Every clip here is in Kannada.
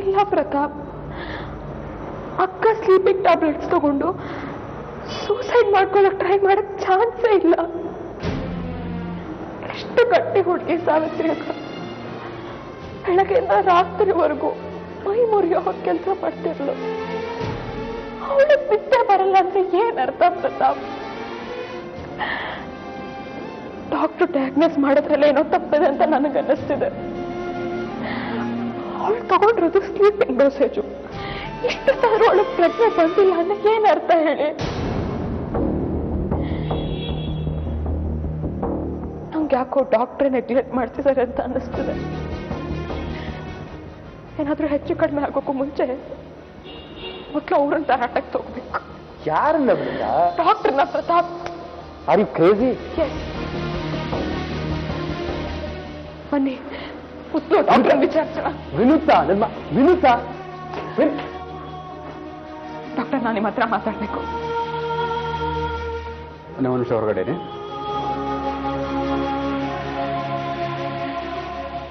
ಇಲ್ಲ ಪ್ರತಾಪ್, ಅಕ್ಕ ಸ್ಲೀಪಿಂಗ್ ಟ್ಯಾಬ್ಲೆಟ್ಸ್ ತಗೊಂಡು ಸೂಸೈಡ್ ಮಾಡ್ಕೊಳ್ಳೋಕೆ ಟ್ರೈ ಮಾಡಕ್ ಚಾನ್ಸೇ ಇಲ್ಲ. ಎಷ್ಟು ಗಟ್ಟಿ ಹುಡುಗಿ ಸಾವಿತ್ರಿ ಅಕ್ಕ. ಬೆಳಗ್ಗೆಯಿಂದ ರಾತ್ರಿವರೆಗೂ ಮೈ ಮುರಿಯೋ ಕೆಲಸ ಮಾಡ್ತಿರ್ಲು. ಅವಳಿಗೆ ನಿದ್ದೆ ಬರಲ್ಲ ಅಂದ್ರೆ ಏನ್ ಅರ್ಥ ಪ್ರತಾಪ್? ಡಾಕ್ಟರ್ ಡಯಾಗ್ನೋಸ್ ಮಾಡೋದ್ರಲ್ಲ ಏನೋ ತಪ್ಪಿದೆ ಅಂತ ನನಗನ್ನಿಸ್ತಿದೆ. ಅವಳು ತಗೊಂಡಿರೋದು ಸ್ಲೀಪಿಂಗ್ ಡೋಸೇಜು. ಇಷ್ಟು ತಾರು ಅವಳಿಗೆ ಪ್ರಜ್ಞೆ ಬಂದಿಲ್ಲ ಅಂದ್ರೆ ಏನ್ ಅರ್ಥ ಹೇಳಿ? ನಂಗೆ ಯಾಕೋ ಡಾಕ್ಟ್ರೇ ನೆಗ್ಲೆಕ್ಟ್ ಮಾಡ್ತಿದ್ದಾರೆ ಅಂತ ಅನ್ನಿಸ್ತಿದೆ. ಏನಾದ್ರೂ ಹೆಚ್ಚು ಕಡಿಮೆ ಆಗೋಕ್ಕೂ ಮುಂಚೆ ಮೊದಲು ಅವ್ರನ್ನ ತರಾಟಕ್ಕೆ ತಗೋಬೇಕು. ಯಾರನ್ನ? ಡಾಕ್ಟರ್ನ ಪ್ರತಾಪ್. Are you crazy? ಬನ್ನಿ ಮೊದಲು ಡಾಕ್ಟರ್ ವಿಚಾರಿಸೋಣ. ವಿನುತಾ, ನನ್ನ ವಿನುತಾ. ಡಾಕ್ಟರ್, ನಾನು ನಿಮ್ಮ ಹತ್ರ ಮಾತಾಡ್ಬೇಕು. ಒಂದು ನಿಮಿಷ ಹೊರಗಡೆ.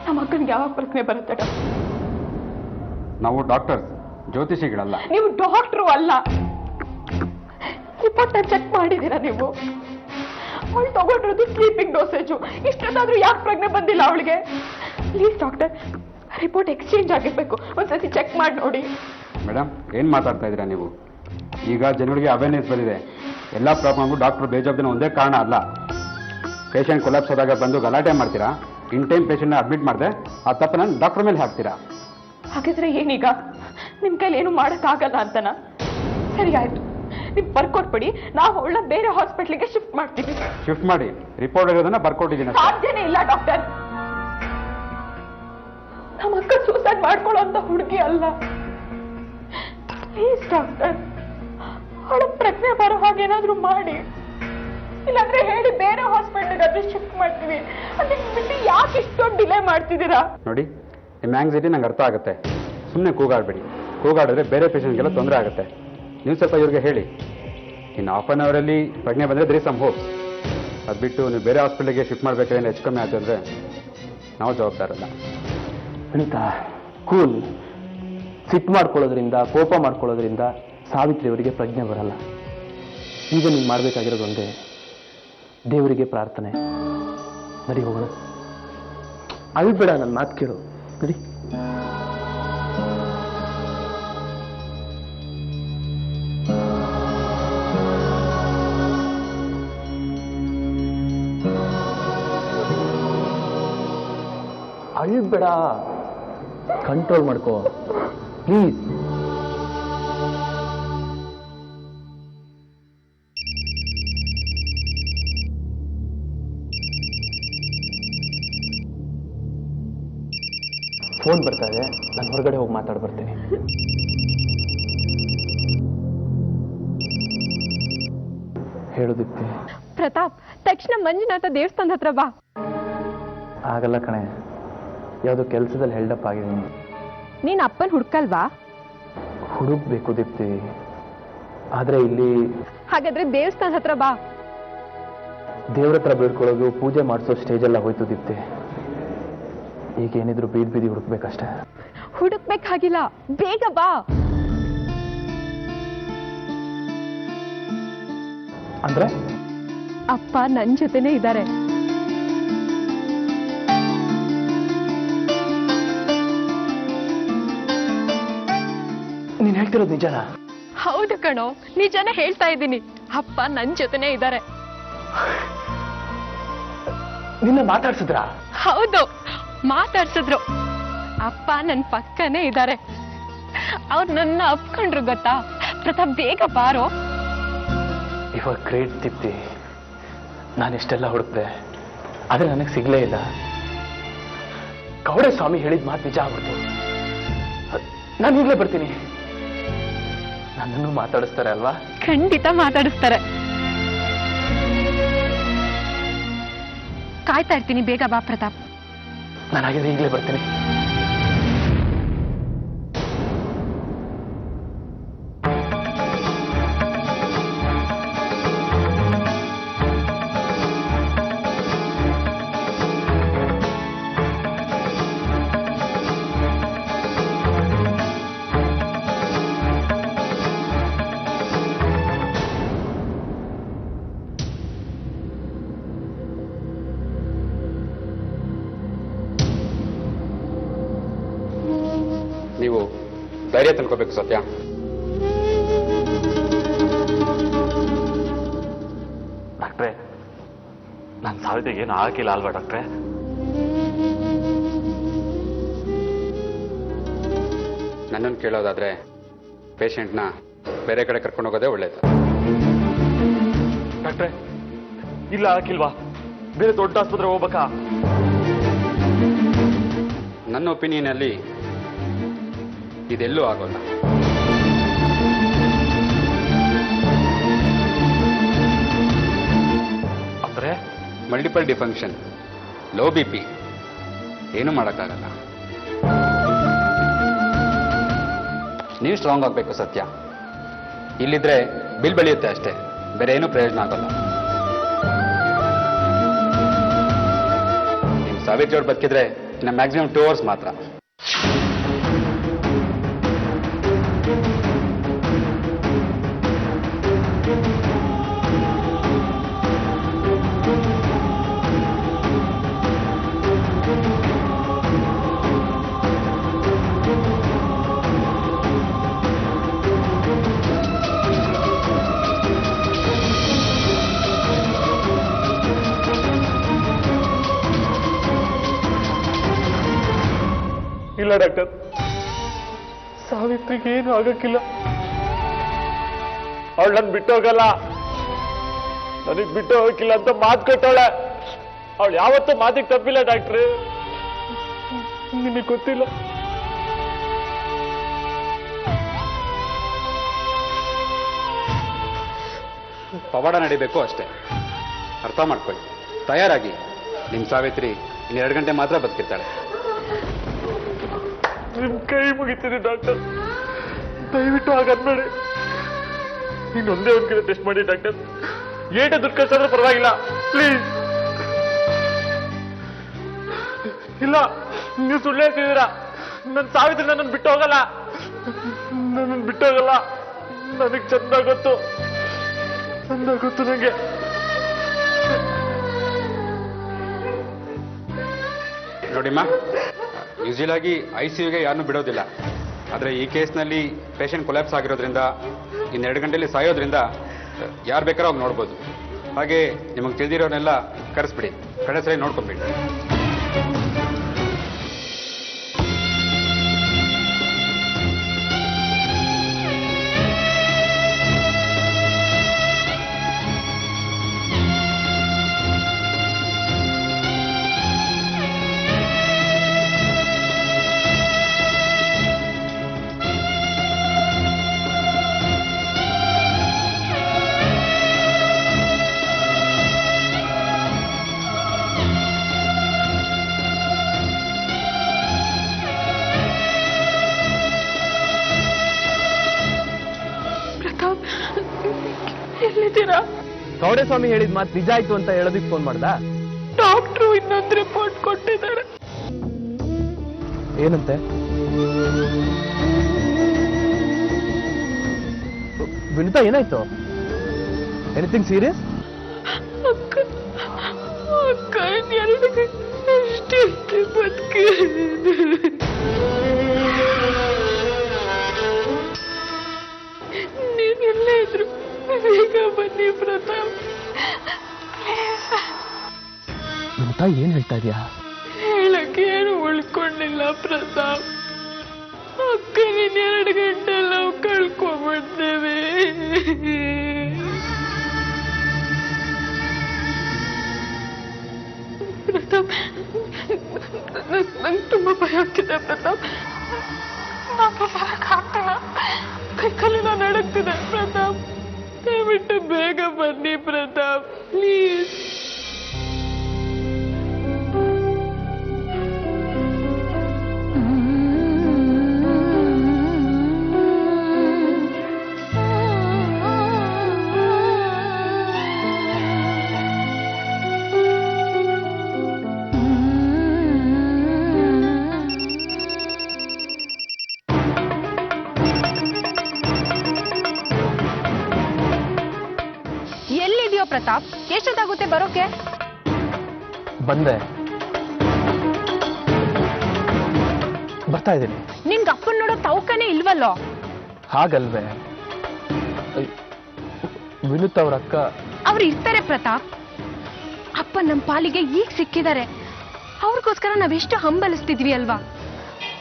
ನಮ್ಮ ಮಕ್ಕಳಿಗೆ ಯಾವಾಗ ಪ್ರಜ್ಞೆ ಬರುತ್ತೆ ಡಾಕ್ಟರ್? ನಾವು ಡಾಕ್ಟರ್, ಜ್ಯೋತಿಷಿಗಳಲ್ಲ. ನೀವು ಡಾಕ್ಟ್ರು ಅಲ್ಲ. ರಿಪೋರ್ಟ್ ಚೆಕ್ ಮಾಡಿದ್ದೀರಾ ನೀವು? ಅವಳು ತಗೊಂಡಿರೋದು ಸ್ಲೀಪಿಂಗ್ ಡೋಸೇಜು. ಇಷ್ಟೊಂದಾದ್ರೂ ಯಾಕೆ ಪ್ರಜ್ಞೆ ಬಂದಿಲ್ಲ ಅವಳಿಗೆ? ಪ್ಲೀಸ್ ಡಾಕ್ಟರ್, ರಿಪೋರ್ಟ್ ಎಕ್ಸ್ಚೇಂಜ್ ಆಗಿರ್ಬೇಕು, ಒಂದ್ಸತಿ ಚೆಕ್ ಮಾಡಿ ನೋಡಿ. ಮೇಡಮ್, ಏನು ಮಾತಾಡ್ತಾ ಇದ್ದೀರಾ ನೀವು? ಈಗ ಜನಗಳಿಗೆ ಅವೇರ್ನೆಸ್ ಬಂದಿದೆ. ಎಲ್ಲ ಪ್ರಾಬ್ಲಮ್ಗೂ ಡಾಕ್ಟರ್ ಬೇಜವಾಬ್ದಾರಿ ಒಂದೇ ಕಾರಣ ಅಲ್ಲ. ಪೇಷಂಟ್ ಕೊಲಾಪ್ಸ್ ಆದಾಗ ಬಂದು ಗಲಾಟೆ ಮಾಡ್ತೀರಾ, ಇನ್ ಟೈಮ್ ಪೇಷಂಟ್ನ ಅಡ್ಮಿಟ್ ಮಾಡಿದೆ ಆ ತಪ್ಪನ್ನ ಡಾಕ್ಟರ್ ಮೇಲೆ ಹಾಕ್ತೀರಾ. ಹಾಗಿದ್ರೆ ಏನೀಗ? ನಿಮ್ಮ ಕೈಲಿ ಏನು ಮಾಡೋಕ್ಕಾಗಲ್ಲ ಅಂತನಾ? ಸರಿ ಆಯ್ತು, ನೀವು ಬರ್ಕೊಟ್ಬಿಡಿ, ನಾವು ಅವಳನ್ನ ಬೇರೆ ಹಾಸ್ಪಿಟ್ಲಿಗೆ ಶಿಫ್ಟ್ ಮಾಡ್ತೀವಿ. ಶಿಫ್ಟ್ ಮಾಡಿ, ರಿಪೋರ್ಟ್ ಇರೋದನ್ನ ಬರ್ಕೊಟ್ಟಿದ್ದೀನಿ. ಸಾಧ್ಯನೇ ಇಲ್ಲ ಡಾಕ್ಟರ್. ನಮ್ಮ ಅಕ್ಕ ಸೂಸೈಡ್ ಮಾಡ್ಕೊಳ್ಳೋ ಅಂತ ಹುಡುಗಿ ಅಲ್ಲ. ಪ್ಲೀಸ್ ಡಾಕ್ಟರ್, ಅವಳ ಪ್ರಜ್ಞೆ ಬರೋ ಹಾಗೇನಾದ್ರೂ ಮಾಡಿ. ಇಲ್ಲಾಂದ್ರೆ ಹೇಳಿ ಬೇರೆ ಹಾಸ್ಪಿಟಲ್ಗಾದ್ರೂ ಶಿಫ್ಟ್ ಮಾಡ್ತೀವಿ. ಅದಕ್ಕೆ ಬಿಟ್ಟು ಯಾಕೆ ಇಷ್ಟೊಂದು ಡಿಲೇ ಮಾಡ್ತಿದ್ದೀರಾ? ನೋಡಿ, ನಿಮ್ಮ ಆಂಗ್ಸೈಟಿ ನಂಗೆ ಅರ್ಥ ಆಗುತ್ತೆ. ಸುಮ್ಮನೆ ಕೂಗಾಡಬೇಡಿ. ಕೂಗಾಡಿದ್ರೆ ಬೇರೆ ಪೇಷಂಟ್ಗೆಲ್ಲ ತೊಂದರೆ ಆಗುತ್ತೆ. ನೀವು ಸ್ವಲ್ಪ ಇವ್ರಿಗೆ ಹೇಳಿ, ಇನ್ನು ಹಾಫ್ ಆನ್ ಅವರಲ್ಲಿ ಪ್ರಜ್ಞೆ ಬಂದರೆ ದರ್ ಇಸ್ ಸಮ್ ಹೋಪ್. ಅದು ಬಿಟ್ಟು ನೀವು ಬೇರೆ ಹಾಸ್ಪಿಟಲ್ಗೆ ಶಿಫ್ಟ್ ಮಾಡಬೇಕಾದ್ರೆ ಹೆಚ್ಚು ಕಮ್ಮಿ ಆಯ್ತು ಅಂದರೆ ನಾವು ಜವಾಬ್ದಾರಲ್ಲ. ವಿನುತಾ, ಕೂಲ್. ಸಿಟ್ಟು ಮಾಡ್ಕೊಳ್ಳೋದ್ರಿಂದ, ಕೋಪ ಮಾಡ್ಕೊಳ್ಳೋದ್ರಿಂದ ಸಾವಿತ್ರಿಯವರಿಗೆ ಪ್ರಜ್ಞೆ ಬರಲ್ಲ. ಈಗ ನೀವು ಮಾಡಬೇಕಾಗಿರೋದು ಒಂದೇ, ದೇವರಿಗೆ ಪ್ರಾರ್ಥನೆ. ನಡಿ ಹೋಗೋಣ. ಅಳ್ಬೇಡ, ನನ್ನ ಮಾತು ಕೇಳು. ನಡಿ. ಅಳ್ಬೇಡ, ಕಂಟ್ರೋಲ್ ಮಾಡ್ಕೋ ಪ್ಲೀಸ್. ಫೋನ್ ಬರ್ತಾ ಇದೆ, ನಾನು ಹೊರಗಡೆ ಹೋಗಿ ಮಾತಾಡಿ ಬರ್ತೀನಿ. ಹೇಳು ದೀಪ್ತಿ. ಪ್ರತಾಪ್, ತಕ್ಷಣ ಮಂಜುನಾಥ ದೇವಸ್ಥಾನದ ಹತ್ರ ಬಾ. ಆಗಲ್ಲ ಕಣೆ, ಯಾವುದೋ ಕೆಲಸದಲ್ಲಿ ಹೆಲ್ಡಪ್ ಆಗಿದ್ದೀನಿ. ನೀನ್ ಅಪ್ಪನ್ ಹುಡ್ಕಲ್ವಾ? ಹುಡುಕ್ಬೇಕು ದೀಪ್ತಿ, ಆದ್ರೆ ಇಲ್ಲಿ. ಹಾಗಾದ್ರೆ ದೇವಸ್ಥಾನದ ಹತ್ರ ಬಾ. ದೇವ್ರ ಹತ್ರ ಬೇಡ್ಕೊಳ್ಳೋದು, ಪೂಜೆ ಮಾಡಿಸೋ ಸ್ಟೇಜ್ ಎಲ್ಲ ಹೋಯ್ತು ದೀಪ್ತಿ. ಈಗ ಏನಿದ್ರು ಬೀದಿ ಬೀದಿ ಹುಡುಕ್ಬೇಕಷ್ಟೇ. ಹುಡುಕ್ಬೇಕಾಗಿಲ್ಲ, ಬೇಗ ಬಾ. ಅಂದ್ರೆ ಅಪ್ಪ ನನ್ ಜೊತೆನೇ ಇದ್ದಾರೆ. ನೀನ್ ಹೇಳ್ತಿರೋದು ನಿಜನಾ? ಹೌದು ಕಣೋ, ನಿಜನೇ ಹೇಳ್ತಾ ಇದ್ದೀನಿ. ಅಪ್ಪ ನನ್ ಜೊತೆನೇ ಇದ್ದಾರೆ. ನಿನ್ನ ಮಾತಾಡ್ಸಿದ್ರಾ? ಹೌದು, ಮಾತಾಡ್ಸಿದ್ರು. ಅಪ್ಪ ನನ್ ಪಕ್ಕನೇ ಇದ್ದಾರೆ. ಅವ್ರು ನನ್ನ ಅಪ್ಕೊಂಡ್ರು ಗೊತ್ತಾ? ಪ್ರತಾಪ್, ಬೇಗ ಬಾರೋ. ಇವಾಗ ಗ್ರೇಟ್ ದೀಪ್ತಿ. ನಾನು ಎಷ್ಟೆಲ್ಲ ಹುಡುಕ್ದೆ, ಆದ್ರೆ ನನಗೆ ಸಿಗ್ಲೇ ಇಲ್ಲ. ಕವಡೆ ಸ್ವಾಮಿ ಹೇಳಿದ ಮಾತು ನಿಜ ಆಗ್ಬಿಡ್ತು. ನಾನು ಈಗಲೇ ಬರ್ತೀನಿ. ನನ್ನನ್ನು ಮಾತಾಡಿಸ್ತಾರೆ ಅಲ್ವಾ? ಖಂಡಿತ ಮಾತಾಡಿಸ್ತಾರೆ. ಕಾಯ್ತಾ ಇರ್ತೀನಿ, ಬೇಗ ಬಾ ಪ್ರತಾಪ್. ನಾನು ಹಾಗಿದ್ರೆ ಈಗಲೇ ಬರ್ತೀನಿ. ಧೈರ್ಯ ತಂದ್ಕೋಬೇಕು ಸತ್ಯ. ಡಾಕ್ಟ್ರೆ, ನನ್ನ ಸಾವಿತ್ರಿಗೆ ಏನು ಆಗಿಲ್ಲ ಅಲ್ವಾ ಡಾಕ್ಟ್ರೆ? ನನ್ನನ್ನು ಕೇಳೋದಾದ್ರೆ ಪೇಷಂಟ್ನ ಬೇರೆ ಕಡೆ ಕರ್ಕೊಂಡು ಹೋಗೋದೇ ಒಳ್ಳೇದು. ಡಾಕ್ಟ್ರೆ, ಇಲ್ಲ ಹಾಕಿಲ್ವಾ? ಬೇರೆ ದೊಡ್ಡ ಆಸ್ಪತ್ರೆ ಹೋಗ್ಬೇಕಾ? ನನ್ನ ಒಪಿನಿಯನಲ್ಲಿ ಇದೆಲ್ಲೂ ಆಗೋಲ್ಲ. ಅಂದ್ರೆ ಮಲ್ಟಿಪಲ್ ಡಿಫಂಕ್ಷನ್, ಲೋ BP, ಏನೂ ಮಾಡೋಕ್ಕಾಗಲ್ಲ. ನೀವು ಸ್ಟ್ರಾಂಗ್ ಆಗಬೇಕು ಸತ್ಯ. ಇಲ್ಲಿದ್ರೆ ಬಿಲ್ ಬೆಳೆಯುತ್ತೆ ಅಷ್ಟೇ, ಬೇರೆ ಏನೂ ಪ್ರಯೋಜನ ಆಗೋಲ್ಲ. ನಿಮ್ಮ ಸಾವಿತ್ರಿ ಅವ್ರು ಬದುಕಿದ್ರೆ ಇನ್ನು ಮ್ಯಾಕ್ಸಿಮಮ್ 2 hours ಮಾತ್ರ. ಇಲ್ಲ ಡಾಕ್ಟರ್, ಸಾವಿತ್ರಿಗೆ ಏನು ಆಗಕ್ಕಿಲ್ಲ. ಅವಳು ನನ್ ಬಿಟ್ಟು ಹೋಗಲ್ಲ, ನನಗ್ ಬಿಟ್ಟು ಹೋಗಕ್ಕಿಲ್ಲ ಅಂತ ಮಾತು ಕೊಟ್ಟವಳೆ. ಅವಳು ಯಾವತ್ತೂ ಮಾತಿಗೆ ತಪ್ಪಿಲ್ಲ ಡಾಕ್ಟ್ರೆ, ನಿನಗೆ ಗೊತ್ತಿಲ್ಲ. ಪವಾಡ ನಡಿಬೇಕು ಅಷ್ಟೇ, ಅರ್ಥ ಮಾಡ್ಕೊಳ್ಳಿ. ತಯಾರಾಗಿ. ನಿಮ್ಮ ಸಾವಿತ್ರಿ ಇನ್ನು 2 ಗಂಟೆ ಮಾತ್ರ ಬದುಕಿರ್ತಾಳೆ. ನಿಮ್ ಕೈ ಮುಗಿತೀನಿ ಡಾಕ್ಟರ್, ದಯವಿಟ್ಟು ಹಾಗನ್ಬೇಡಿ. ಇನ್ನೊಂದೇ ಒಂದ್ಕಿಂತ ಟೆಸ್ಟ್ ಮಾಡಿ ಡಾಕ್ಟರ್. ಏಟೆ ದುಡ್ಡು ಖರ್ಚಾದ್ರೂ ಪರವಾಗಿಲ್ಲ, ಪ್ಲೀಸ್. ಇಲ್ಲ, ನೀವು ಸುಳ್ಳು ಹೇಳ್ತಿದ್ದೀರಾ. ನನ್ನ ಸಾವಿತ್ರಿ ನನ್ನನ್ನು ಬಿಟ್ಟು ಹೋಗಲ್ಲ, ನನ್ನನ್ನು ಬಿಟ್ಟು ಹೋಗಲ್ಲ. ನನಗೆ ಚಂದ ಗೊತ್ತು ನನಗೆ. ನೋಡಿಮ್ಮ, ಯೂಶುವಲ್ ಆಗಿ ICUಗೆ ಯಾರನ್ನೂ ಬಿಡೋದಿಲ್ಲ. ಆದರೆ ಈ ಕೇಸ್ನಲ್ಲಿ ಪೇಷಂಟ್ ಕೊಲ್ಯಾಪ್ಸ್ ಆಗಿರೋದ್ರಿಂದ ಇನ್ನು 2 ಗಂಟೆಯಲ್ಲಿ ಸಾಯೋದ್ರಿಂದ ಯಾರು ಬೇಕಾದ್ರೂ ಹೋಗಿ ನೋಡ್ಬೋದು. ಹಾಗೆ ನಿಮಗೆ ತಿಳಿದಿರೋನೆಲ್ಲ ಕರೆಸ್ಬಿಡಿ, ಕಡೆ ಸರಿ ನೋಡ್ಕೊಂಬಿಡಿ. ಎಲ್ಲಿದ್ದೀರಾ? ಗೌಡಸ್ವಾಮಿ ಹೇಳಿದ ಮಾತು ನಿಜ ಆಯ್ತು ಅಂತ ಹೇಳೋದಕ್ಕೆ ಫೋನ್ ಮಾಡ್ದ. ಡಾಕ್ಟ್ರು ಇನ್ನೊಂದು ರಿಪೋರ್ಟ್ ಕೊಟ್ಟಿದ್ದಾರೆ. ಏನಂತೆ? ವಿನಿತಾ, ಏನಾಯ್ತು? Anything serious? ಅಕ್ಕ 2 ಗಂಟೆ ಅಷ್ಟೇ ಬದುಕಿರೋದು. ನೀವೆಲ್ಲೇ ಇದ್ರು ಬೇಗ ಬನ್ನಿ ಪ್ರತಾಪ್. ವಿನಿತಾ, ಏನ್ ಹೇಳ್ತಾ ಇದೀಯಾ? ಹೇಳಕ್ಕೆ ಏನು ಉಳ್ಕೊಂಡಿಲ್ಲ ಪ್ರತಾಪ್. ಅಕ್ಕ ನೀನ್ 2 ಗಂಟೆ ನಾವು ಕಳ್ಕೊಂಡ್ಬಿಡ್ತೇವೆ. ಪ್ರತಾಪ್, ನಂಗೆ ತುಂಬಾ ಭಯ ಆಗ್ತಿದೆ ಪ್ರತಾಪ್. ನಾನು ಬರಕ್ಕಾಗ್ತಿಲ್ಲ, ಕೈಕಾಲೆಲ್ಲ ನಡುಗ್ತಿದೆ ಪ್ರತಾಪ್. ದಯವಿಟ್ಟು ಬೇಗ ಬನ್ನಿ ಪ್ರತಾಪ್, ಪ್ಲೀಸ್. ಎಲ್ಲಿದೆಯೋ ಪ್ರತಾಪ್? ಎಷ್ಟೊತ್ತಾಗುತ್ತೆ ಬರೋಕೆ? ಬಂದೆ. ಬರ್ತಾ ಇದ್ದೀನಿ. ನಿನ್ಗೆ ಅಪ್ಪನ್ ನೋಡೋ ತವಕನೇ ಇಲ್ವಲ್ಲೋ? ಹಾಗಲ್ವೇ, ವಿನುತ್ ಅವ್ರ ಅಕ್ಕ. ಅವ್ರು ಇರ್ತಾರೆ ಪ್ರತಾಪ್. ಅಪ್ಪ ನಮ್ಮ ಪಾಲಿಗೆ ಈಗ ಸಿಕ್ಕಿದ್ದಾರೆ. ಅವ್ರಿಗೋಸ್ಕರ ನಾವೆಷ್ಟು ಹಂಬಲಿಸ್ತಿದ್ವಿ ಅಲ್ವಾ?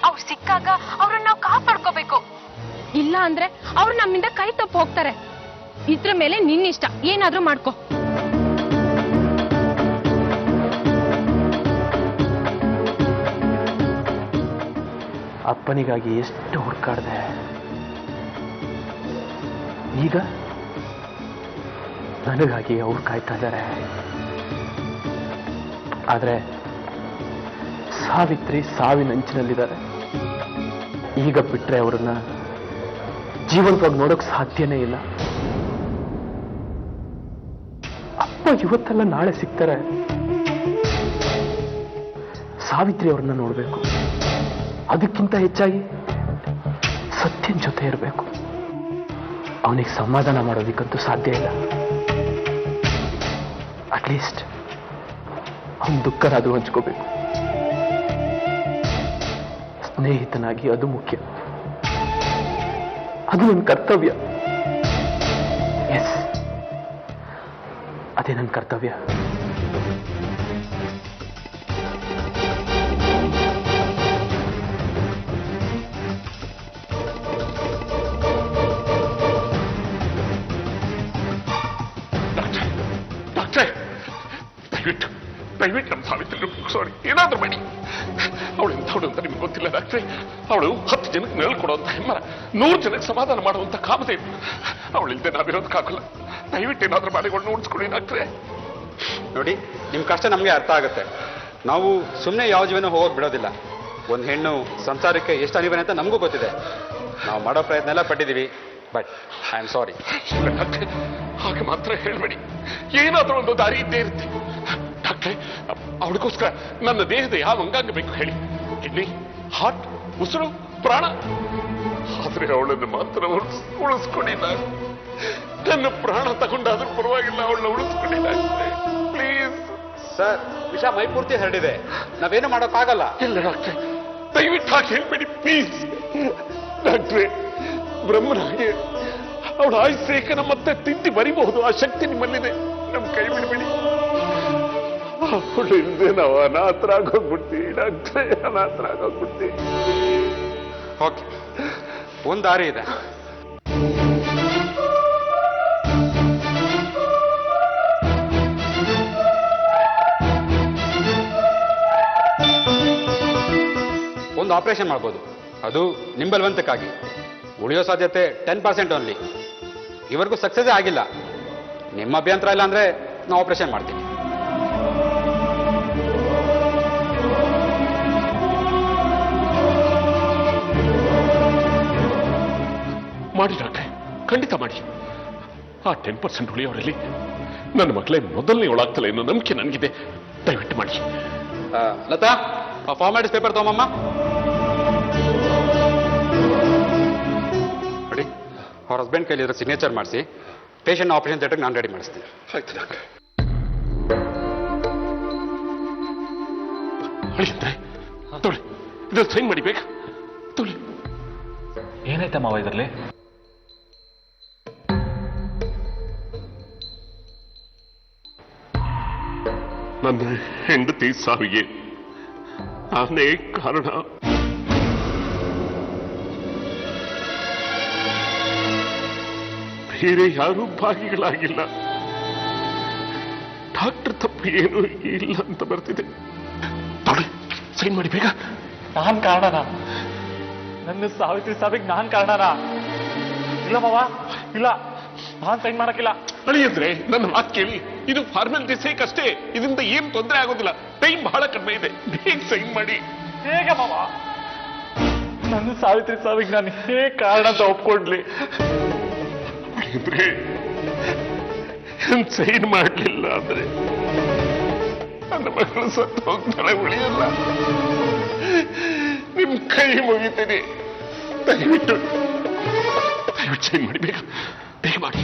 ಅವ್ರು ಸಿಕ್ಕಾಗ ಅವ್ರನ್ನ ನಾವು ಕಾಪಾಡ್ಕೋಬೇಕು. ಇಲ್ಲ ಅಂದ್ರೆ ಅವ್ರು ನಮ್ಮಿಂದ ಕೈ ತಪ್ಪು ಹೋಗ್ತಾರೆ. ಇದ್ರ ಮೇಲೆ ನಿನ್ನಿಷ್ಟ, ಏನಾದ್ರೂ ಮಾಡ್ಕೋ. ಅಪ್ಪನಿಗಾಗಿ ಎಷ್ಟು ಹುಡುಕಾಡ್ದೆ. ಈಗ ನನಗಾಗಿ ಅವ್ರು ಕಾಯ್ತಾ ಇದ್ದಾರೆ. ಆದ್ರೆ ಸಾವಿತ್ರಿ ಸಾವಿನಂಚಿನಲ್ಲಿದ್ದಾರೆ. ಈಗ ಬಿಟ್ರೆ ಅವ್ರನ್ನ ಜೀವಂತವಾಗಿ ನೋಡೋಕ್ ಸಾಧ್ಯನೇ ಇಲ್ಲ. ಅಪ್ಪ ಇವತ್ತೆಲ್ಲ ನಾಳೆ ಸಿಗ್ತಾರೆ. ಸಾವಿತ್ರಿ ಅವ್ರನ್ನ ನೋಡ್ಬೇಕು. ಅದಕ್ಕಿಂತ ಹೆಚ್ಚಾಗಿ ಸತ್ಯನ್ ಜೊತೆ ಇರಬೇಕು. ಅವನಿಗೆ ಸಮಾಧಾನ ಮಾಡೋದಕ್ಕಂತೂ ಸಾಧ್ಯ ಇಲ್ಲ. ಅಟ್ಲೀಸ್ಟ್ ಅವನ ದುಃಖನಾದ್ರೂ ಹಂಚ್ಕೋಬೇಕು. ಸ್ನೇಹಿತನಾಗಿ ಅದು ಮುಖ್ಯ. ಅದು ನನ್ನ ಕರ್ತವ್ಯ. ಎಸ್, ಅದೇ ನನ್ನ ಕರ್ತವ್ಯ. ದಯವಿಟ್ಟು ನಮ್ಮ ಸಾವಿತ್ರಿ ಮುಗಿಸೋಡಿ, ಏನಾದ್ರೂ ಮಾಡಿ. ಅವಳು ಎಂಥವಳು ಅಂತ ನಿಮ್ಗೆ ಗೊತ್ತಿಲ್ಲ ಡಾಕ್ಟ್ರೆ. ಅವಳು 10 ಜನಕ್ಕೆ ನೆರಳು ಕೊಡುವಂತ ಹೆಮ್ಮರ, 100 ಜನಕ್ಕೆ ಸಮಾಧಾನ ಮಾಡುವಂತ ಕಾಮಧೇನು. ಅವಳಿಲ್ಲದೆ ನಾವಿರೋದಕ್ಕಾಗಲ್ಲ. ದಯವಿಟ್ಟು ಏನಾದ್ರೂ ಮಾಡಿಕೊಂಡು ಉಳಿಸ್ಕೊಳ್ಳಿ ಡಾಕ್ಟ್ರೆ. ನೋಡಿ, ನಿಮ್ಮ ಕಷ್ಟ ನಮಗೆ ಅರ್ಥ ಆಗುತ್ತೆ. ನಾವು ಸುಮ್ಮನೆ ಯಾವ ಜೀವನ ಹೋಗೋಕೆ ಬಿಡೋದಿಲ್ಲ. ಒಂದು ಹೆಣ್ಣು ಸಂಸಾರಕ್ಕೆ ಎಷ್ಟು ಅನಿವಾರ್ಯ ಅಂತ ನಮಗೂ ಗೊತ್ತಿದೆ. ನಾವು ಮಾಡೋ ಪ್ರಯತ್ನ ಎಲ್ಲ ಪಟ್ಟಿದ್ದೀವಿ. But I am sorry. ಹಾಗೆ ಮಾತ್ರ ಹೇಳ್ಬೇಡಿ. ಏನಾದ್ರೂ ಒಂದು ದಾರಿ ಇದ್ದೇ ಇರುತ್ತೆ ಡಾಕ್ಟ್ರೆ. ಅವಳಿಗೋಸ್ಕರ ನನ್ನ ದೇಹದ ಯಾವ ಅಂಗಾಂಗ ಬೇಕು ಹೇಳಿ? ಕಿಡ್ನಿ, ಹಾರ್ಟ್, ಉಸಿರು, ಪ್ರಾಣ. ಆದ್ರೆ ಅವಳನ್ನು ಮಾತ್ರ ಉಳಿಸ್ಕೊಡಿ. ನನ್ನ ಪ್ರಾಣ ತಗೊಂಡಾದ್ರೂ ಪರವಾಗಿಲ್ಲ, ಅವಳನ್ನ ಉಳಿಸ್ಕೊಡಿ ಡಾಕ್ಟ್ರೆ, ಪ್ಲೀಸ್. ಸರ್, ವಿಷ ಮೈ ಪೂರ್ತಿ ಹರಡಿದೆ. ನಾವೇನು ಮಾಡೋಕ್ಕಾಗಲ್ಲ. ಇಲ್ಲ ಡಾಕ್ಟ್ರೆ, ದಯವಿಟ್ಟು ಹಾಗೆ ಹೇಳ್ಬೇಡಿ ಪ್ಲೀಸ್. ಡಾಕ್ಟ್ರೆ, ಬ್ರಹ್ಮನ ಹಾಗೆ ಅವಳ ಆಯುಸ್ಸೇಕನ ಮತ್ತೆ ತಿದ್ದಿ ಬರಿಬಹುದು. ಆ ಶಕ್ತಿ ನಿಮ್ಮಲ್ಲಿದೆ. ನಮ್ ಕೈ ಬಿಡಬೇಡಿ. ಅವಳು ಇಲ್ಲದೆ ನಾವು ಅನಾಥರಾಗೋಗ್ಬಿಡ್ತೀವಿ ಡಾಕ್ಟ್ರೆ, ಅನಾಥರಾಗೋಗ್ಬಿಡ್ತೀವಿ. ಓಕೆ, ಒಂದು ದಾರಿ ಇದೆ. ಒಂದು ಆಪರೇಷನ್ ಮಾಡ್ಬೋದು. ಅದು ನಿಮ್ಮ ಬಲವಂತಕ್ಕಾಗಿ. ಉಳಿಯೋ ಸಾಧ್ಯತೆ 10% ಓನ್ಲಿ. ಇವರೆಗೂ ಸಕ್ಸಸ್ ಆಗಿಲ್ಲ. ನಿಮ್ಮ ಅಭ್ಯಂತರ ಇಲ್ಲ ಅಂದ್ರೆ ನಾವು ಆಪರೇಷನ್ ಮಾಡ್ತೀವಿ. ಮಾಡಿ ಡಾಕ್ಟ್ರೆ, ಖಂಡಿತ ಮಾಡಿ. ಆ 10% ಉಳಿಯೋರಲ್ಲಿ ನನ್ನ ಮಕ್ಕಳೇ ಮೊದಲನೇ ಒಳಾಗ್ತಲ್ಲ ಅನ್ನೋ ನಂಬಿಕೆ ನನಗಿದೆ. ದಯವಿಟ್ಟು ಮಾಡಿ. ಲತಾ, ಆ ಫಾರ್ಮ್ಯಾಟಿಸ್ ಪೇಪರ್ ತಗೊಂಬಮ್ಮ. ನೋಡಿ, ಅವ್ರ ಹಸ್ಬೆಂಡ್ ಕೈಲಿ ಇರೋ ಸಿಗ್ನೇಚರ್ ಮಾಡಿಸಿ ಪೇಷಂಟ್ ಆಪರೇಷನ್ ಥಿಯೇಟರ್ಗೆ ನಾನು ರೆಡಿ ಮಾಡಿಸ್ತೀನಿ. ಆಯ್ತು ಡಾಕ್ಟ್ರೆ. ಅಳಿಯಂದ್ರೆ ತೊಳಿ, ಇದ್ರಲ್ಲಿ ಸೈನ್ ಮಾಡಿ ಬೇಕಾ? ತೊಳಿ. ಏನಾಯ್ತಾ ಮಾವ ಇದರಲ್ಲಿ? ನನ್ನ ಹೆಂಡತಿ ಸಾವಿಗೆ ನಾನೇ ಕಾರಣ. ಬೇರೆ ಯಾರೂ ಭಾಗಿಗಳಾಗಿಲ್ಲ. ಡಾಕ್ಟರ್ ತಪ್ಪು ಏನೂ ಇಲ್ಲ ಅಂತ ಬರ್ತಿದೆ. ಸೈನ್ ಮಾಡಿ ಬೇಗ. ನಾನ್ ಕಾರಣನಾ? ನನ್ನ ಸಾವಿತ್ರಿ ಸಾವಿಗೆ ನಾನ್ ಕಾರಣನಾ? ಇಲ್ಲ ಮಾವ, ಇಲ್ಲ, ನಾನ್ ಸೈನ್ ಮಾಡಕ್ಕಿಲ್ಲ. ಅಳಿಯಂದ್ರೆ ನನ್ನ ಮಾತು ಕೇಳಿ. ಇದು ಫಾರ್ಮಾಲಿಟಿ ಸೇಕ್ ಅಷ್ಟೇ. ಇದರಿಂದ ಏನು ತೊಂದರೆ ಆಗೋದಿಲ್ಲ. ಟೈಮ್ ಬಹಳ ಕಡಿಮೆ ಇದೆ. ಬೇಗ ಸೈನ್ ಮಾಡಿ. ಹೇಗೆ ಮಾವ? ನನ್ನ ಸಾವಿತ್ರಿ ಸಾವಿಗೆ ನಾನು ಹೇಗೆ ಕಾರಣ ಅಂತ ಒಪ್ಕೊಂಡ್ಲಿ? ಅಳಿಯಂದ್ರೆ ಸೈನ್ ಮಾಡಲಿಲ್ಲ ಅಂದ್ರೆ ನನ್ನ ಮಗಳು ಸತ್ತು ಹೋಗ್ತಾಳೆ, ಉಳಿಯಲ್ಲ. ನಿಮ್ ಕೈ ಮುಗಿತೀನಿ. ದಯವಿಟ್ಟು ಸೈನ್ ಮಾಡಿ, ಬೇಗ ಬೇಗ ಮಾಡಿ.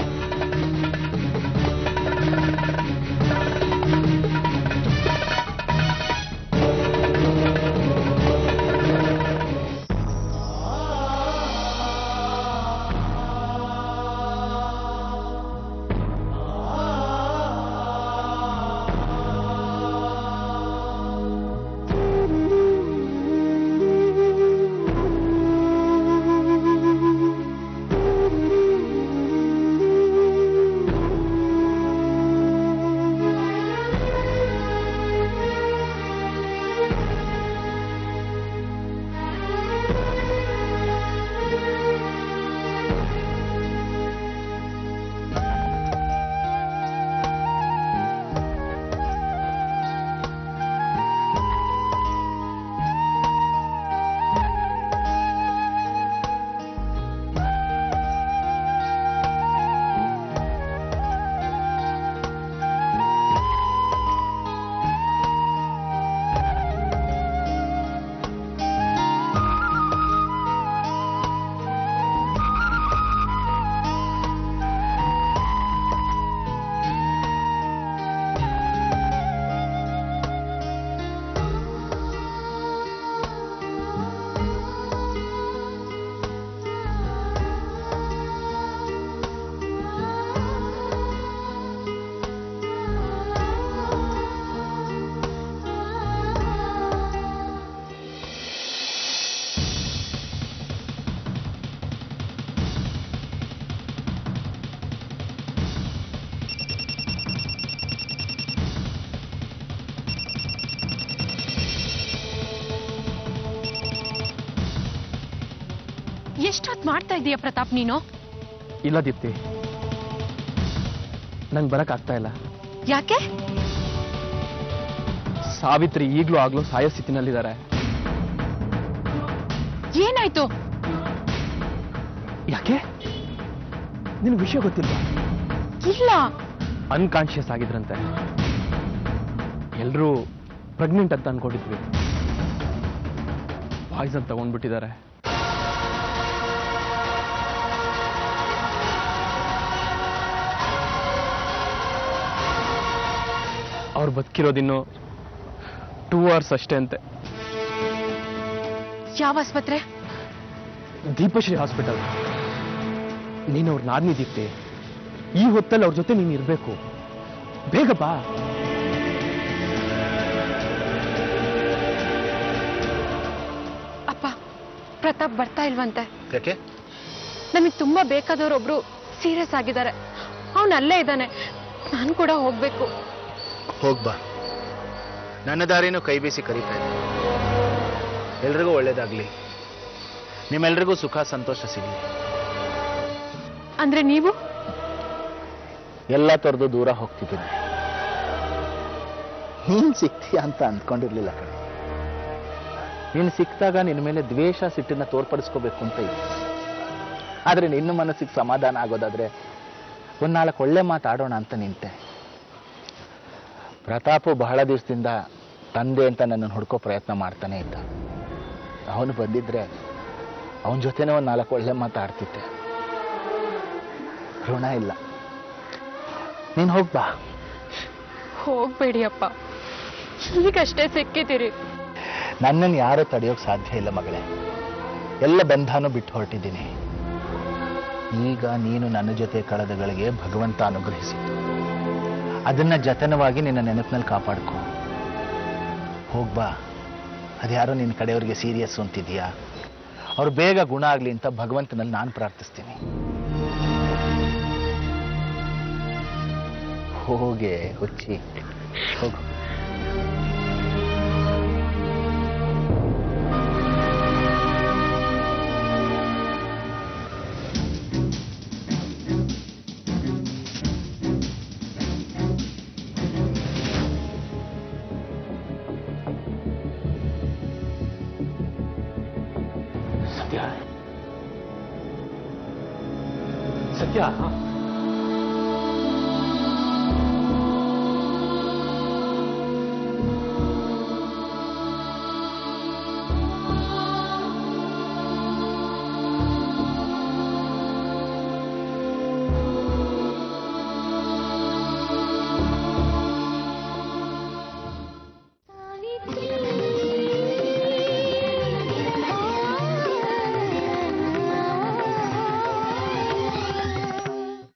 ಎಷ್ಟೊತ್ತು ಮಾಡ್ತಾ ಇದೀಯ ಪ್ರತಾಪ್ ನೀನು? ಇಲ್ಲ ದೀಪ್ತಿ, ನಂಗೆ ಬರಕ್ಕಾಗ್ತಾ ಇಲ್ಲ. ಯಾಕೆ? ಸಾವಿತ್ರಿ ಈಗ್ಲೂ ಆಗ್ಲೂ ಸಾಯೋ ಸ್ಥಿತಿನಲ್ಲಿದ್ದಾರೆ. ಏನಾಯ್ತು? ಯಾಕೆ? ನಿನ್ ವಿಷಯ ಗೊತ್ತಿಲ್ವಾ? ಇಲ್ಲ. ಅನ್ಕಾನ್ಶಿಯಸ್ ಆಗಿದ್ರಂತೆ. ಎಲ್ರೂ ಪ್ರೆಗ್ನೆಂಟ್ ಅಂತ ಅನ್ಕೊಂಡಿದ್ವಿ. ಪಾಯ್ಸನ್ ತಗೊಂಡ್ಬಿಟ್ಟಿದ್ದಾರೆ. ಅವ್ರು ಬದುಕಿರೋದಿನ್ನು 2 hours ಅಷ್ಟೇ ಅಂತೆ. ಯಾವ ಆಸ್ಪತ್ರೆ? ದೀಪಶ್ರೀ ಹಾಸ್ಪಿಟಲ್. ನೀನು ಅವ್ರ ನಾದ್ನಿ ದೀಪ್ತಿ. ಈ ಹೊತ್ತಲ್ಲಿ ಅವ್ರ ಜೊತೆ ನೀನು ಇರ್ಬೇಕು. ಬೇಗ ಬಾ. ಅಪ್ಪ, ಪ್ರತಾಪ್ ಬರ್ತಾ ಇಲ್ವಂತೆ. ಯಾಕೆ? ನಮಗೆ ತುಂಬಾ ಬೇಕಾದವರೊಬ್ರು ಸೀರಿಯಸ್ ಆಗಿದ್ದಾರೆ. ಅವನು ಅಲ್ಲೇ ಇದ್ದಾನೆ. ನಾನು ಕೂಡ ಹೋಗ್ಬೇಕು. ಹೋಗ್ಬಾ. ನನ್ನ ದಾರಿನೂ ಕೈ ಬೀಸಿ ಕರೀತಾ ಇದೆ. ಎಲ್ರಿಗೂ ಒಳ್ಳೇದಾಗ್ಲಿ. ನಿಮ್ಮೆಲ್ರಿಗೂ ಸುಖ ಸಂತೋಷ ಸಿಗ್ಲಿ. ಅಂದ್ರೆ ನೀವು? ಎಲ್ಲ ತೊರೆದು ದೂರ ಹೋಗ್ತಿದ್ದೀನಿ. ನೀನ್ ಸಿಗ್ತೀಯ ಅಂತ ಅಂದ್ಕೊಂಡಿರ್ಲಿಲ್ಲ ಕಣೆ. ನೀನು ಸಿಕ್ತಾಗ ನಿನ್ನ ಮೇಲೆ ದ್ವೇಷ ಸಿಟ್ಟನ್ನ ತೋರ್ಪಡಿಸ್ಕೋಬೇಕು ಅಂತ ಇದೆ. ಆದ್ರೆ ನಿನ್ನ ಮನಸ್ಸಿಗೆ ಸಮಾಧಾನ ಆಗೋದಾದ್ರೆ 4 ಒಳ್ಳೆ ಮಾತಾಡೋಣ ಅಂತ ನಿಂತೆ. ಪ್ರತಾಪು ಬಹಳ ದಿವಸದಿಂದ ತಂದೆ ಅಂತ ನನ್ನನ್ನು ಹುಡ್ಕೋ ಪ್ರಯತ್ನ ಮಾಡ್ತಾನೆ ಇದ್ದ. ಅವನು ಬಂದಿದ್ರೆ ಅವನ ಜೊತೆನೇ 4 ಒಳ್ಳೆ ಮಾತಾಡ್ತಿದ್ದೆ. ಋಣ ಇಲ್ಲ. ನೀನು ಹೋಗ್ಬಾ. ಹೋಗ್ಬೇಡಿ ಅಪ್ಪ, ಈಗಷ್ಟೇ ಸಿಕ್ಕಿದ್ದೀರಿ. ನನ್ನನ್ನು ಯಾರೂ ತಡೆಯೋಕೆ ಸಾಧ್ಯ ಇಲ್ಲ ಮಗಳೇ. ಎಲ್ಲ ಬಂಧಾನು ಬಿಟ್ಟು ಹೊರಟಿದ್ದೀನಿ. ಈಗ ನೀನು ನನ್ನ ಜೊತೆ ಕಳೆದಗಳಿಗೆ ಭಗವಂತ ಅನುಗ್ರಹಿಸಿದ್ದು. ಅದನ್ನ ಜತನವಾಗಿ ನಿನ್ನ ನೆನಪಿನಲ್ಲಿ ಕಾಪಾಡ್ಕೊ. ಹೋಗ್ಬಾ. ಅದ್ಯಾರೋ ನಿನ್ನ ಕಡೆಯವ್ರಿಗೆ ಸೀರಿಯಸ್ ಅಂತಿದ್ಯಾ? ಅವ್ರು ಬೇಗ ಗುಣ ಆಗ್ಲಿ ಅಂತ ಭಗವಂತನಲ್ಲಿ ನಾನು ಪ್ರಾರ್ಥಿಸ್ತೀನಿ. ಹೋಗೆ ಹುಚ್ಚಿ, ಹೋಗು. ಸತ್ಯ,